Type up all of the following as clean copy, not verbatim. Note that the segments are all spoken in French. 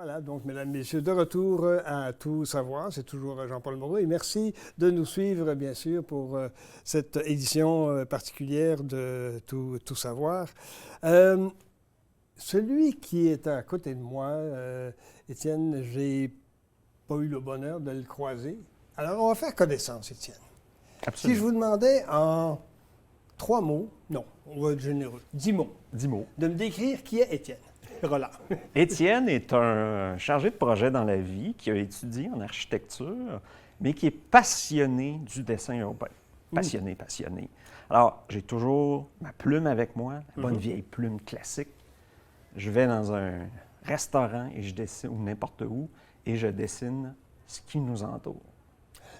Voilà, donc, mesdames, messieurs, de retour à Tout savoir. C'est toujours Jean-Paul Moreau. Et merci de nous suivre, bien sûr, pour cette édition particulière de Tout savoir. Celui qui est à côté de moi, Étienne, j'ai pas eu le bonheur de le croiser. Alors, on va faire connaissance, Étienne. Absolument. Si je vous demandais en 3 mots, non, on va être généreux, 10 mots, 10 mots. de me décrire qui est Étienne. Roland. Étienne est un chargé de projet dans la vie qui a étudié en architecture, mais qui est passionné du dessin urbain. Passionné. Alors, j'ai toujours ma plume avec moi, la bonne vieille plume classique. Je vais dans un restaurant et je dessine, ou n'importe où, et je dessine ce qui nous entoure.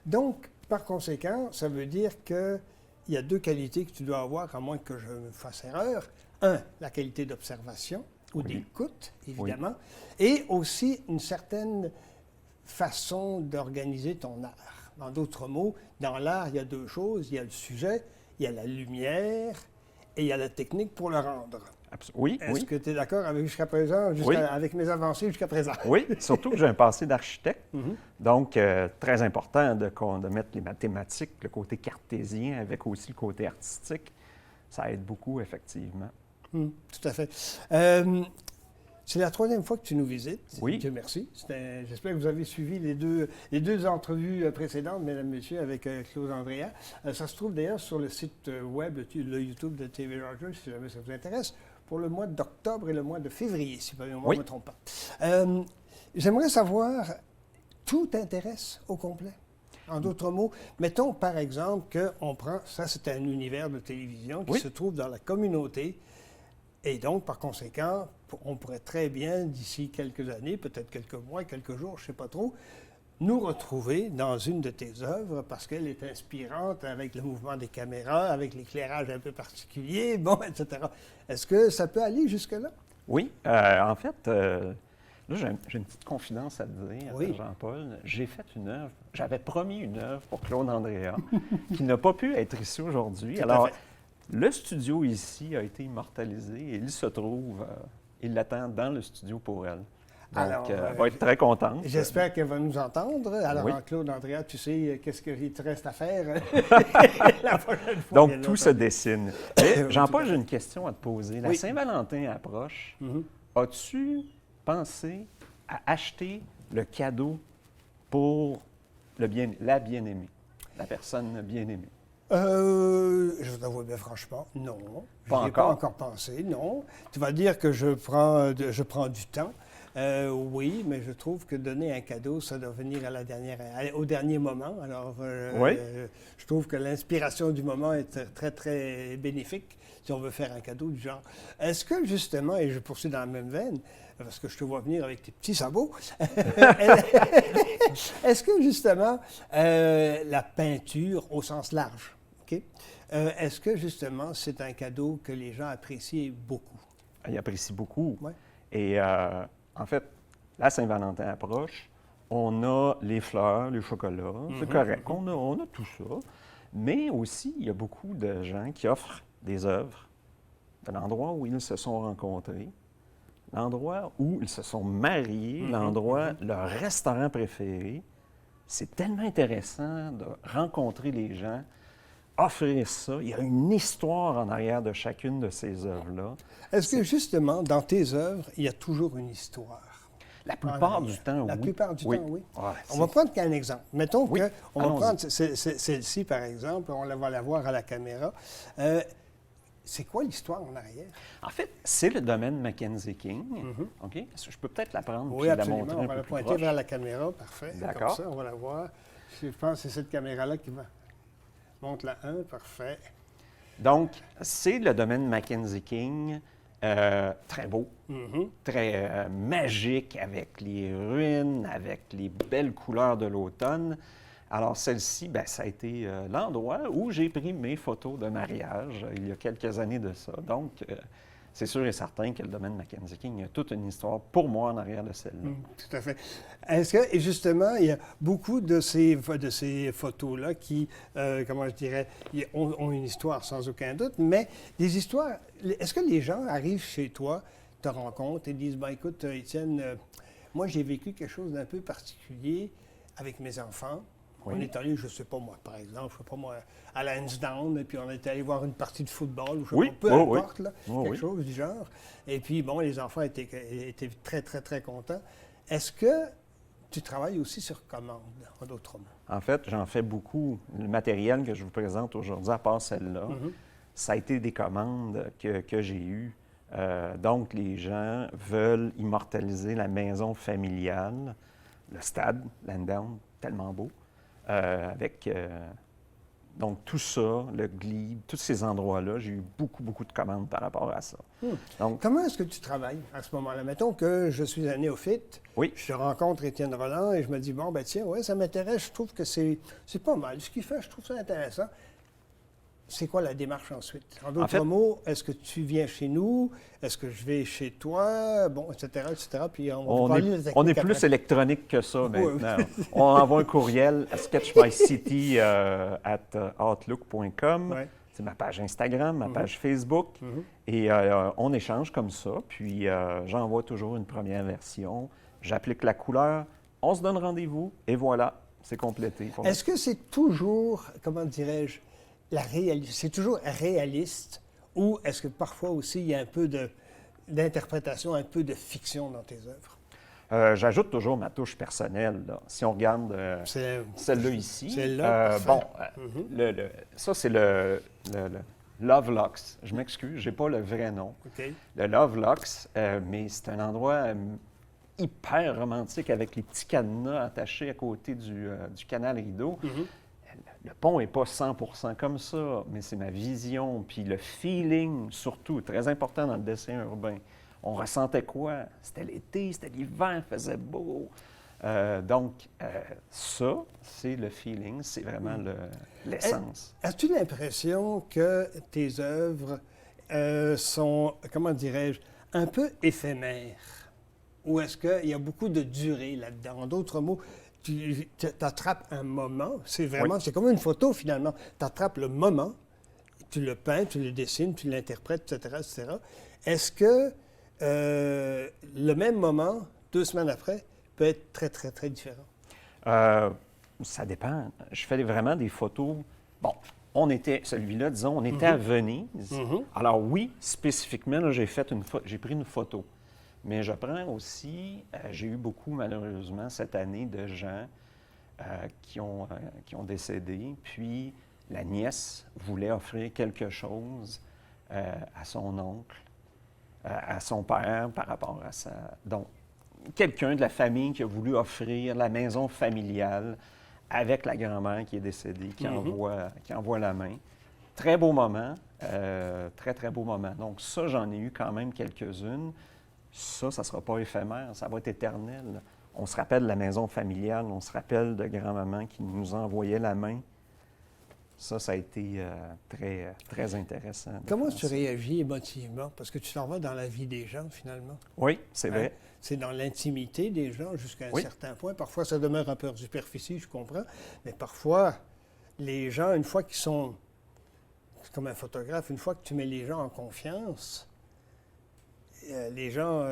Donc, par conséquent, ça veut dire qu'il y a 2 qualités que tu dois avoir, à moins que je me fasse erreur. 1, la qualité d'observation ou d'écoute, évidemment, et aussi une certaine façon d'organiser ton art. En d'autres mots, dans l'art, il y a 2 choses. Il y a le sujet, il y a la lumière et il y a la technique pour le rendre. Oui, Est-ce que tu es d'accord avec jusqu'à présent, avec mes avancées jusqu'à présent? Oui, surtout que j'ai un passé d'architecte. Donc, très important de mettre les mathématiques, le côté cartésien, avec aussi le côté artistique. Ça aide beaucoup, effectivement. Tout à fait. C'est la 3e fois que tu nous visites. Oui. Dieu merci. J'espère que vous avez suivi les deux entrevues précédentes, mesdames, messieurs, avec Claude Andrea. Ça se trouve d'ailleurs sur le site web, le YouTube de TV Rogers, si jamais ça vous intéresse, pour le mois d'octobre et le mois de février, si je ne me trompe pas. J'aimerais savoir, tout t'intéresse au complet? En d'autres mots, mettons par exemple qu'on prend, ça c'est un univers de télévision qui se trouve dans la communauté. Et donc, par conséquent, on pourrait très bien, d'ici quelques années, peut-être quelques mois, quelques jours, je ne sais pas trop, nous retrouver dans une de tes œuvres parce qu'elle est inspirante avec le mouvement des caméras, avec l'éclairage un peu particulier, bon, etc. Est-ce que ça peut aller jusque-là? Oui. En fait, là, j'ai une petite confidence à te dire, Jean-Paul. J'ai fait une œuvre, j'avais promis une œuvre pour Claude Andrea qui n'a pas pu être ici aujourd'hui. Alors, le studio ici a été immortalisé et il se trouve, il l'attend dans le studio pour elle. Donc, elle va être très contente. J'espère qu'elle va nous entendre. Alors, Claude Andrea, tu sais qu'est-ce qu'il te reste à faire la prochaine fois. Donc, tout se dessine. Jean-Paul, j'ai une question à te poser. La Saint-Valentin approche. As-tu pensé à acheter le cadeau pour la bien-aimée, la personne bien-aimée? Je t'avoue bien franchement, non. Je n'y ai pas encore pensé, non. Tu vas dire que je prends du temps. Oui, mais je trouve que donner un cadeau, ça doit venir au dernier moment. Alors, je trouve que l'inspiration du moment est très, très bénéfique si on veut faire un cadeau du genre. Est-ce que, justement, et je poursuis dans la même veine, parce que je te vois venir avec tes petits sabots, est-ce que, justement, la peinture au sens large, est-ce que, justement, c'est un cadeau que les gens apprécient beaucoup? Ils apprécient beaucoup. Ouais. Et en fait, la Saint-Valentin approche, on a les fleurs, le chocolat, c'est correct, on a tout ça. Mais aussi, il y a beaucoup de gens qui offrent des œuvres de l'endroit où ils se sont rencontrés, l'endroit où ils se sont mariés, leur restaurant préféré. C'est tellement intéressant de rencontrer les gens, offrir ça. Il y a une histoire en arrière de chacune de ces œuvres-là. Est-ce que, justement, dans tes œuvres, il y a toujours une histoire? La plupart du temps, oui. La plupart du temps, oui. Ouais, on va prendre qu'un exemple. Mettons qu'on va prendre y celle-ci, par exemple. On va la voir à la caméra. C'est quoi l'histoire en arrière? En fait, c'est le domaine Mackenzie King. OK? Je peux peut-être la prendre et la montrer un on va peu la plus pointer proche. vers la caméra. Parfait. D'accord. Comme ça, on va la voir. Je pense que c'est cette caméra-là qui va... Montre la 1, parfait. Donc, c'est le domaine Mackenzie King. Très beau, très magique, avec les ruines, avec les belles couleurs de l'automne. Alors, celle-ci, ça a été l'endroit où j'ai pris mes photos de mariage il y a quelques années de ça. Donc, c'est sûr et certain que le domaine Mackenzie King a toute une histoire pour moi en arrière de celle-là. Tout à fait. Est-ce que, et justement, il y a beaucoup de ces photos-là qui, comment je dirais, ont une histoire sans aucun doute, mais des histoires, est-ce que les gens arrivent chez toi, te rencontrent et disent, écoute, Étienne, Moi, j'ai vécu quelque chose d'un peu particulier avec mes enfants. Oui. On est allé, je ne sais pas moi, par exemple, je sais pas moi, à Lansdowne, et puis on est allé voir une partie de football, ou je sais Oui, pas, peu oui, importe, là, oui, quelque oui. chose du genre. Et puis, bon, les enfants étaient très, très, très contents. Est-ce que tu travailles aussi sur commande, en d'autres mots? En fait, j'en fais beaucoup. Le matériel que je vous présente aujourd'hui, à part celle-là, ça a été des commandes que j'ai eues. Donc, les gens veulent immortaliser la maison familiale, le stade, Lansdowne, tellement beau, avec donc tout ça, le glebe, tous ces endroits-là, j'ai eu beaucoup, beaucoup de commandes par rapport à ça. Donc, Comment est-ce que tu travailles à ce moment-là? Mettons que je suis un néophyte, oui. je rencontre Étienne Roland et je me dis, bon, ben tiens, ouais, ça m'intéresse, je trouve que c'est pas mal. Ce qu'il fait, je trouve ça intéressant. C'est quoi la démarche ensuite? En d'autres mots, est-ce que tu viens chez nous? Est-ce que je vais chez toi? Bon, etc., etc. Puis on va parler de la technique on est plus après. électronique que ça Oui, maintenant. On envoie un courriel à sketchmycity@outlook.com. Ouais. C'est ma page Instagram, ma page Facebook. Et on échange comme ça. Puis j'envoie toujours une première version. J'applique la couleur. On se donne rendez-vous. Et voilà, c'est complété. Est-ce que c'est toujours, comment dirais-je, c'est toujours réaliste ou est-ce que parfois aussi il y a un peu d'interprétation, un peu de fiction dans tes œuvres? J'ajoute toujours ma touche personnelle. Là. Si on regarde celle-là ici, Celle-là, ça c'est le Lovelocks. Je m'excuse, je n'ai pas le vrai nom. OK. Le Lovelocks, mais c'est un endroit hyper romantique avec les petits cadenas attachés à côté du canal Rideau. Le pont n'est pas 100% comme ça, mais c'est ma vision, puis le feeling, surtout, très important dans le dessin urbain. On ressentait quoi? C'était l'été, c'était l'hiver, il faisait beau. Donc, ça, c'est le feeling, c'est vraiment l'essence. As-tu l'impression que tes œuvres sont, comment dirais-je, un peu éphémères? Ou est-ce qu'il y a beaucoup de durée là-dedans? En d'autres mots, tu attrapes un moment, c'est vraiment, c'est comme une photo finalement. Tu attrapes le moment, tu le peins, tu le dessines, tu l'interprètes, etc., etc. Est-ce que le même moment, 2 semaines après, peut être très, très, très différent? Ça dépend. Je fais vraiment des photos. Bon, celui-là, disons, on était à Venise. Alors oui, spécifiquement, là, j'ai pris une photo. Mais je prends aussi, j'ai eu beaucoup, malheureusement, cette année, de gens qui ont décédé. Puis la nièce voulait offrir quelque chose à son oncle, à son père, par rapport à ça. Donc, quelqu'un de la famille qui a voulu offrir la maison familiale avec la grand-mère qui est décédée, qui envoie la main. Très beau moment, très, très beau moment. Donc ça, j'en ai eu quand même quelques-unes. Ça ne sera pas éphémère, ça va être éternel. On se rappelle de la maison familiale, on se rappelle de grand-maman qui nous envoyait la main. Ça a été très, très intéressant. Comment tu réagis émotivement? Parce que tu t'en vas dans la vie des gens, finalement. Oui, c'est vrai. C'est dans l'intimité des gens jusqu'à un certain point. Parfois, ça demeure un peu en superficie, je comprends. Mais parfois, les gens, une fois qu'ils sont... C'est comme un photographe, une fois que tu mets les gens en confiance, les gens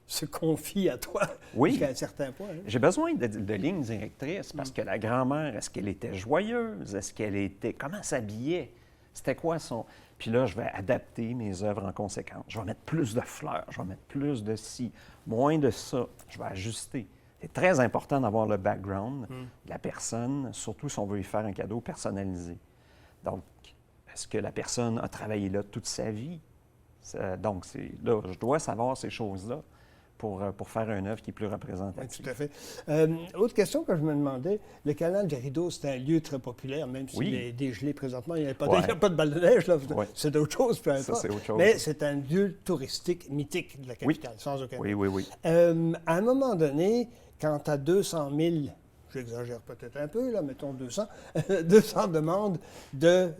se confient à toi jusqu'à un certain point. Hein? J'ai besoin de lignes directrices parce que la grand-mère, est-ce qu'elle était joyeuse? Est-ce qu'elle était... Comment elle s'habillait? C'était quoi son... Puis là, je vais adapter mes œuvres en conséquence. Je vais mettre plus de fleurs, je vais mettre plus de ci, moins de ça. Je vais ajuster. C'est très important d'avoir le background de la personne, surtout si on veut lui faire un cadeau personnalisé. Donc, est-ce que la personne a travaillé là toute sa vie? Donc, là, je dois savoir ces choses-là pour faire une œuvre qui est plus représentative. Oui, tout à fait. Autre question que je me demandais, le canal des Rideaux, c'est un lieu très populaire, même s'il est dégelé présentement. Il n'y a pas de balle de neige, là. C'est d'autre chose, peu importe. Ça, c'est autre chose. Mais c'est un lieu touristique mythique de la capitale, sans aucun doute. Oui. À un moment donné, quand tu as 200 000, j'exagère peut-être un peu, là, mettons 200, 200 demandes de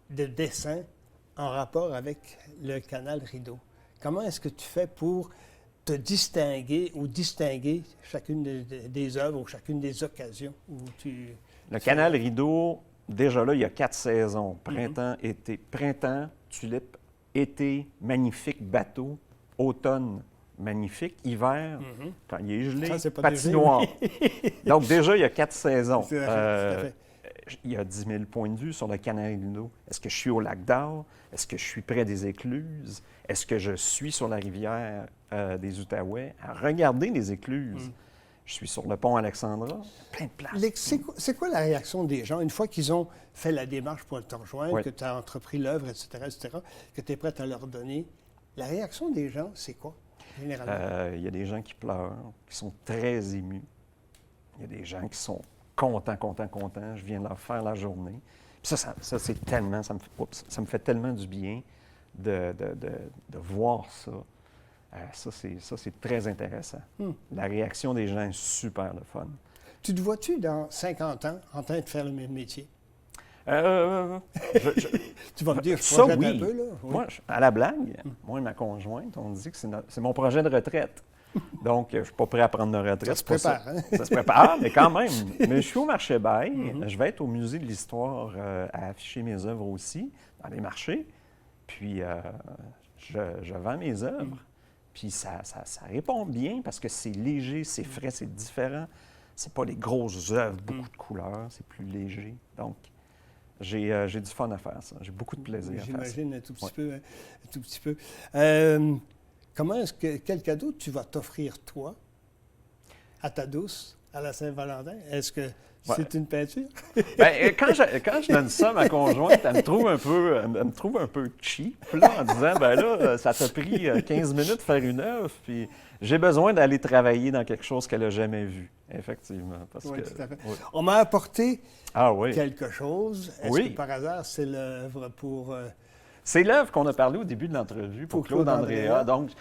dessins en rapport avec le canal Rideau. Comment est-ce que tu fais pour te distinguer ou distinguer chacune des œuvres ou chacune des occasions où tu... Le canal Rideau, déjà là, il y a 4 saisons. Printemps, été. Printemps, tulipe. Été, magnifique bateau. Automne, magnifique. Hiver, quand il est gelé, Ça, c'est pas patinoire. Donc déjà, il y a 4 saisons. C'est vrai, tout à fait. Il y a 10 000 points de vue sur le canal d'eau. Est-ce que je suis au lac d'Or? Est-ce que je suis près des écluses? Est-ce que je suis sur la rivière des Outaouais à regarder les écluses? Je suis sur le pont Alexandra, plein de places. C'est quoi la réaction des gens une fois qu'ils ont fait la démarche pour te rejoindre, Oui. que tu as entrepris l'œuvre, etc., que tu es prêt à leur donner? La réaction des gens, c'est quoi, généralement? Il y a des gens qui pleurent, qui sont très émus. Il y a des gens qui sont contents. Je viens de leur faire la journée. Puis ça c'est tellement, ça me fait tellement du bien de voir ça. Ça, c'est très intéressant. La réaction des gens est super le fun. Tu te vois-tu dans 50 ans en train de faire le même métier? Tu vas me dire, je ça, projette oui. un peu, là. Oui. Moi, à la blague, moi et ma conjointe, on dit que c'est mon projet de retraite. Donc, je ne suis pas prêt à prendre ma retraite. Ça se prépare, hein? Ça se prépare, mais quand même. Mais je suis au marché Bail. Je vais être au Musée de l'Histoire à afficher mes œuvres aussi, dans les marchés. Puis, je vends mes œuvres. Puis, ça répond bien parce que c'est léger, c'est frais, c'est différent. C'est pas les grosses œuvres, beaucoup de couleurs, c'est plus léger. Donc, j'ai du fun à faire ça. J'ai beaucoup de plaisir à faire ça. J'imagine un tout petit peu. Un tout petit peu. Quel cadeau tu vas t'offrir, toi, à ta douce, à la Saint-Valentin? Est-ce que c'est une peinture? Bien, quand je donne ça à ma conjointe, elle me trouve un peu cheap, là, en disant, ben là, ça t'a pris 15 minutes de faire une œuvre, puis j'ai besoin d'aller travailler dans quelque chose qu'elle n'a jamais vu, effectivement. Oui, tout à fait. Oui. On m'a apporté Oui. quelque chose. Est-ce Oui. que par hasard, c'est l'œuvre pour... C'est l'œuvre qu'on a parlé au début de l'entrevue pour Claude Andréa. Donc,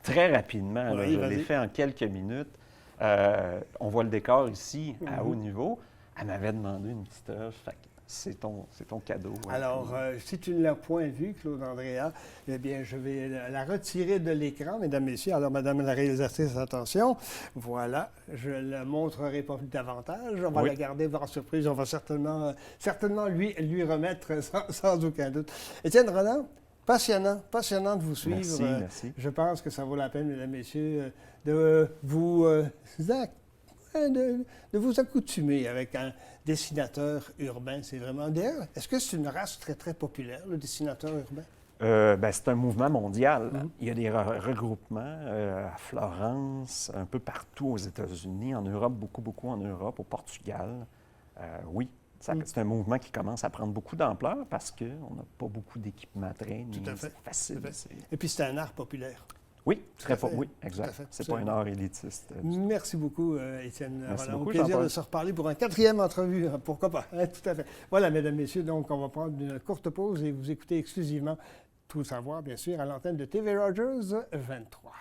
très rapidement, là, Oui, je l'ai fait en quelques minutes. On voit le décor ici, à haut niveau. Elle m'avait demandé une petite œuvre. Fait que c'est ton cadeau. Alors, si tu ne l'as point vue, Claude Andréa, eh bien, je vais la retirer de l'écran, mesdames, messieurs. Alors, madame la réalisatrice, attention. Voilà, je ne la montrerai pas davantage. On va la garder en surprise. On va certainement lui remettre sans aucun doute. Étienne Roland, passionnant de vous suivre. Merci. Je pense que ça vaut la peine, mesdames, messieurs, de vous accoutumer avec un dessinateur urbain. C'est vraiment... D'ailleurs, est-ce que c'est une race très, très populaire, le dessinateur urbain? C'est un mouvement mondial. Il y a des regroupements à Florence, un peu partout aux États-Unis, en Europe, beaucoup en Europe, au Portugal. Oui, c'est un mouvement qui commence à prendre beaucoup d'ampleur parce qu'on n'a pas beaucoup d'équipements training. Tout à fait. C'est facile. Et puis, c'est un art populaire. Oui, oui, exact. C'est pas un art élitiste. Merci beaucoup, Étienne. Merci Au beaucoup, plaisir Jean-Paul. de se reparler pour une 4e entrevue. Pourquoi pas? Tout à fait. Voilà, mesdames, messieurs, donc on va prendre une courte pause et vous écoutez exclusivement Tout savoir, bien sûr, à l'antenne de TV Rogers 23.